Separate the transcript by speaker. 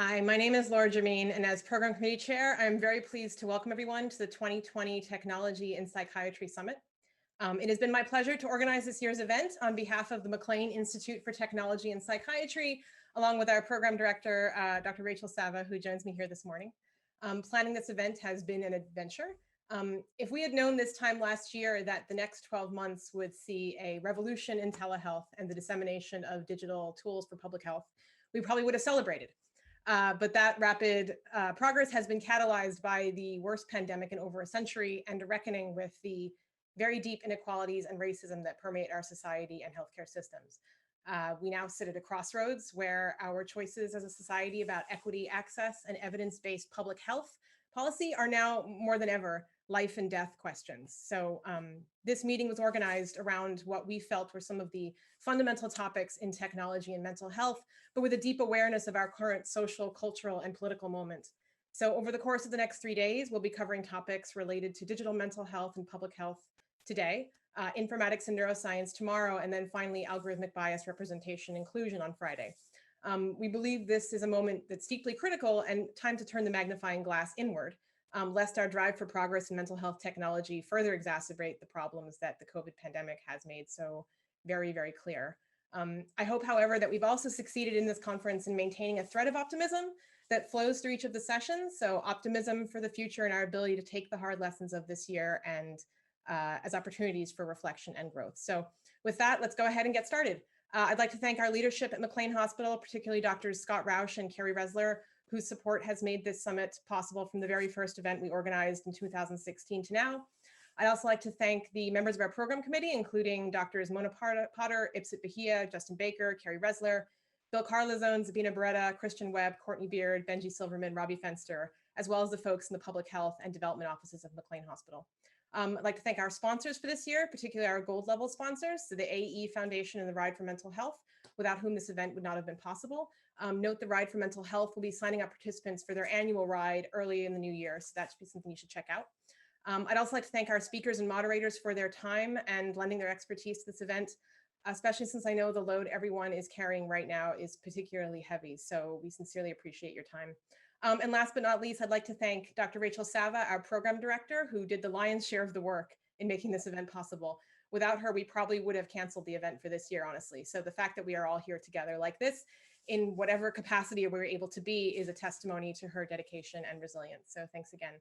Speaker 1: Hi, my name is Laura Germine, and as Program Committee Chair, I'm very pleased to welcome everyone to the 2020 Technology and Psychiatry Summit. It has been my pleasure to organize this year's event on behalf of the McLean Institute for Technology and Psychiatry, along with our Program Director, Dr. Rachel Sava, who joins me here this morning. Planning this event has been an adventure. If we had known this time last year that the next 12 months would see a revolution in telehealth and the dissemination of digital tools for public health, we probably would have celebrated. But that rapid progress has been catalyzed by the worst pandemic in over a century and a reckoning with the very deep inequalities and racism that permeate our society and healthcare systems. We now sit at a crossroads where our choices as a society about equity, access, and evidence-based public health policy are now more than ever life and death questions. So this meeting was organized around what we felt were some of the fundamental topics in technology and mental health, but with a deep awareness of our current social, cultural, and political moment. So over the course of the next 3 days, we'll be covering topics related to digital mental health and public health today, informatics and neuroscience tomorrow, and then finally algorithmic bias representation inclusion on Friday. We believe this is a moment that's deeply critical and time to turn the magnifying glass inward, lest our drive for progress in mental health technology further exacerbate the problems that the COVID pandemic has made so very, very clear. I hope, however, that we've also succeeded in this conference in maintaining a thread of optimism that flows through each of the sessions. So optimism for the future and our ability to take the hard lessons of this year and as opportunities for reflection and growth. So with that, let's go ahead and get started. I'd like to thank our leadership at McLean Hospital, particularly Drs. Scott Rausch and Carrie Resler, whose support has made this summit possible from the very first event we organized in 2016 to now. I'd also like to thank the members of our program committee, including Drs. Mona Potter, Ipsit Bahia, Justin Baker, Carrie Resler, Bill Carlizone, Zabina Beretta, Christian Webb, Courtney Beard, Benji Silverman, Robbie Fenster, as well as the folks in the public health and development offices of McLean Hospital. I'd like to thank our sponsors for this year, particularly our gold level sponsors, so the AE Foundation and the Ride for Mental Health, without whom this event would not have been possible. Note the Ride for Mental Health will be signing up participants for their annual ride early in the new year, so that should be something you should check out. I'd also like to thank our speakers and moderators for their time and lending their expertise to this event, especially since I know the load everyone is carrying right now is particularly heavy, so we sincerely appreciate your time. And last but not least, I'd like to thank Dr. Rachel Sava, our program director, who did the lion's share of the work in making this event possible. Without her, we probably would have canceled the event for this year, honestly. So the fact that we are all here together like this, in whatever capacity we're able to be, is a testimony to her dedication and resilience. So thanks again.